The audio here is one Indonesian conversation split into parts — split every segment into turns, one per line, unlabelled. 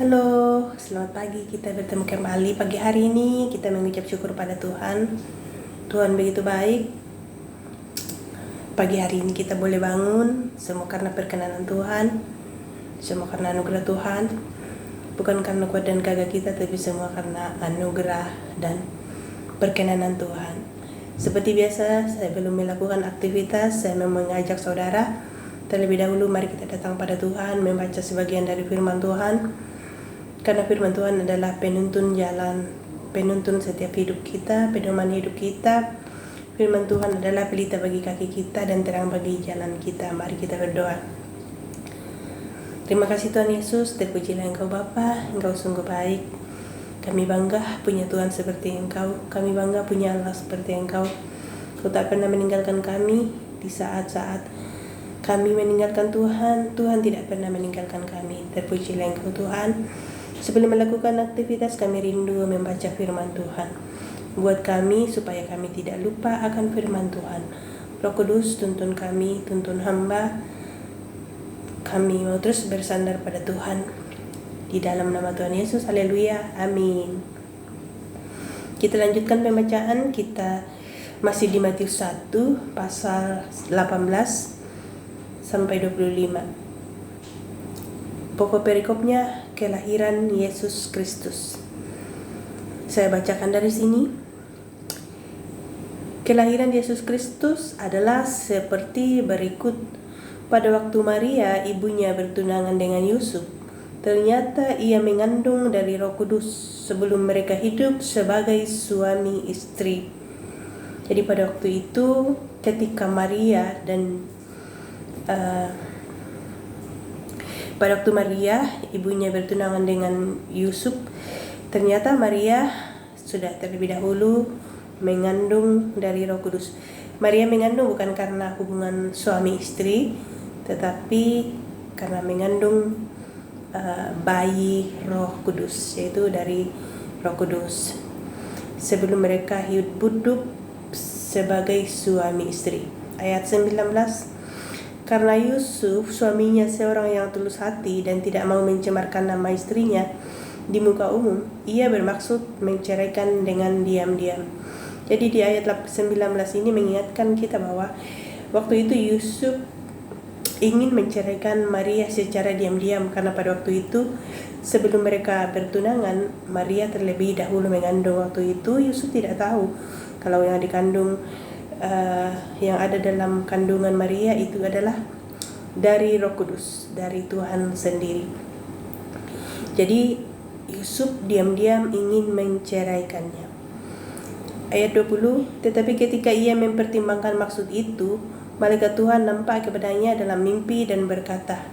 Halo, selamat pagi. Kita bertemu kembali pagi hari ini. Kita mengucap syukur pada Tuhan. Tuhan begitu baik. Pagi hari ini kita boleh bangun, semua karena perkenanan Tuhan, semua karena anugerah Tuhan. Bukan karena kuat dan gagah kita, tapi semua karena anugerah dan perkenanan Tuhan. Seperti biasa, saya belum melakukan aktivitas. Saya mau mengajak saudara, terlebih dahulu mari kita datang pada Tuhan, membaca sebagian dari firman Tuhan. Karena firman Tuhan adalah penuntun jalan, penuntun setiap hidup kita, pedoman hidup kita. Firman Tuhan adalah pelita bagi kaki kita dan terang bagi jalan kita. Mari kita berdoa. Terima kasih Tuhan Yesus, terpujilah Engkau Bapa, Engkau sungguh baik. Kami bangga punya Tuhan seperti Engkau, kami bangga punya Allah seperti Engkau. Kau tak pernah meninggalkan kami di saat-saat kami meninggalkan Tuhan. Tuhan tidak pernah meninggalkan kami. Terpujilah Engkau Tuhan. Sebelum melakukan aktivitas, kami rindu membaca firman Tuhan. Buat kami supaya kami tidak lupa akan firman Tuhan. Roh Kudus, tuntun kami, tuntun hamba. Kami mau terus bersandar pada Tuhan. Di dalam nama Tuhan Yesus, haleluya, amin. Kita lanjutkan pembacaan. Kita masih di Matius 1, pasal 18 sampai 25. Pokok perikopnya kelahiran Yesus Kristus. Saya bacakan dari sini. Kelahiran Yesus Kristus adalah seperti berikut. Pada waktu Maria, ibunya bertunangan dengan Yusuf, ternyata ia mengandung dari Roh Kudus sebelum mereka hidup sebagai suami istri. Jadi pada waktu itu, ketika Maria dan pada waktu Maria, ibunya bertunangan dengan Yusuf, ternyata Maria sudah terlebih dahulu mengandung dari Roh Kudus. Maria mengandung bukan karena hubungan suami istri, tetapi karena mengandung bayi Roh Kudus, yaitu dari Roh Kudus. Sebelum mereka hidup sebagai suami istri. Ayat 19. Karena Yusuf suaminya seorang yang tulus hati dan tidak mau mencemarkan nama istrinya di muka umum, ia bermaksud menceraikan dengan diam-diam. Jadi di ayat 19 ini mengingatkan kita bahwa waktu itu Yusuf ingin menceraikan Maria secara diam-diam, karena pada waktu itu sebelum mereka bertunangan, Maria terlebih dahulu mengandung. Waktu itu Yusuf tidak tahu kalau yang dikandung yang ada dalam kandungan Maria itu adalah dari Roh Kudus, dari Tuhan sendiri. Jadi Yusuf diam-diam ingin menceraikannya. Ayat 20, tetapi ketika ia mempertimbangkan maksud itu, malaikat Tuhan nampak kepadanya dalam mimpi dan berkata,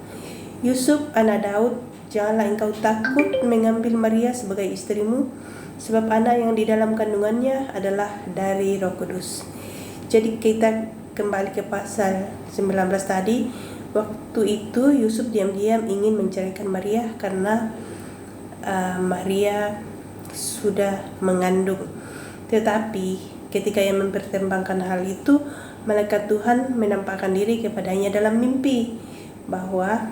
Yusuf, anak Daud, janganlah engkau takut mengambil Maria sebagai istrimu, sebab anak yang di dalam kandungannya adalah dari Roh Kudus. Jadi kita kembali ke pasal 19 tadi. Waktu itu Yusuf diam-diam ingin menceraikan Maria karena Maria sudah mengandung. Tetapi ketika ia mempertimbangkan hal itu, malaikat Tuhan menampakkan diri kepadanya dalam mimpi bahwa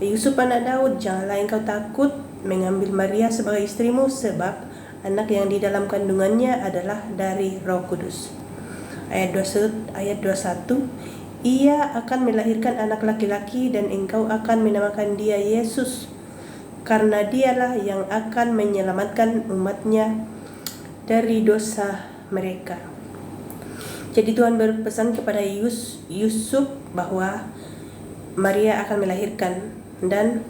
Yusuf anak Daud, janganlah engkau takut mengambil Maria sebagai istrimu, sebab anak yang di dalam kandungannya adalah dari Roh Kudus. Ayat 21, ia akan melahirkan anak laki-laki dan engkau akan menamakan dia Yesus, karena dialah yang akan menyelamatkan umatnya dari dosa mereka. Jadi Tuhan berpesan kepada Yusuf bahwa Maria akan melahirkan, dan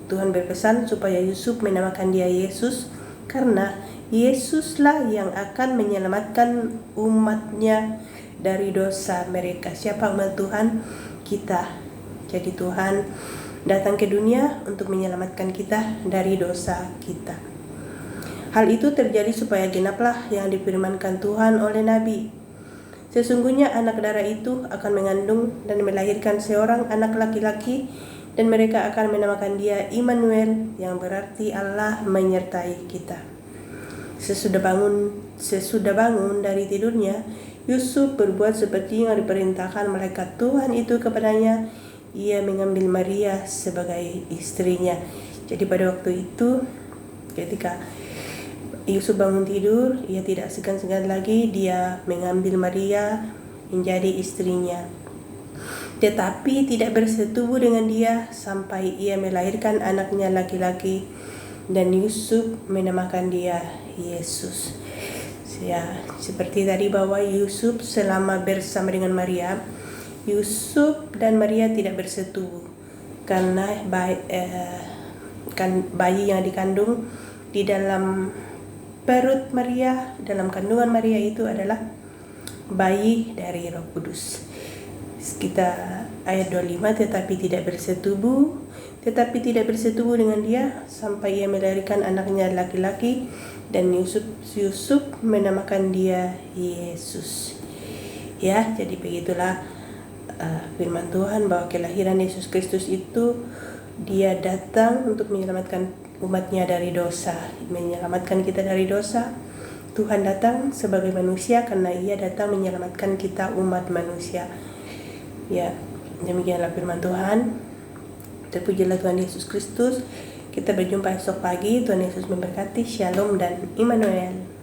Tuhan berpesan supaya Yusuf menamakan dia Yesus, karena Yesuslah yang akan menyelamatkan umatnya dari dosa mereka. Siapa umat Tuhan? Kita. Jadi Tuhan datang ke dunia untuk menyelamatkan kita dari dosa kita. Hal itu terjadi supaya genaplah yang difirmankan Tuhan oleh Nabi. Sesungguhnya anak darah itu akan mengandung dan melahirkan seorang anak laki-laki, dan mereka akan menamakan dia Immanuel, yang berarti Allah menyertai kita. Sesudah bangun dari tidurnya, Yusuf berbuat seperti yang diperintahkan malaikat Tuhan itu kepadanya. Ia mengambil Maria sebagai istrinya. Jadi pada waktu itu ketika Yusuf bangun tidur, ia tidak segan-segan lagi, dia mengambil Maria menjadi istrinya. Tetapi tidak bersetubuh dengan dia sampai ia melahirkan anaknya laki-laki, dan Yusuf menamakan dia Yesus. Ya, seperti tadi bahwa Yusuf selama bersama dengan Maria, Yusuf dan Maria tidak bersetubuh karena bayi yang dikandung di dalam perut Maria, dalam kandungan Maria itu adalah bayi dari Roh Kudus. Kita ayat 25, tetapi tidak bersetubuh dengan dia sampai ia melahirkan anaknya laki-laki, dan Yusuf menamakan dia Yesus. Ya, jadi begitulah firman Tuhan bahwa kelahiran Yesus Kristus itu dia datang untuk menyelamatkan umatnya dari dosa, menyelamatkan kita dari dosa. Tuhan datang sebagai manusia karena ia datang menyelamatkan kita umat manusia. Ya, demikianlah firman Tuhan. Terpujilah Tuhan Yesus Kristus. Kita berjumpa esok pagi. Tuhan Yesus memberkati. Shalom dan Immanuel.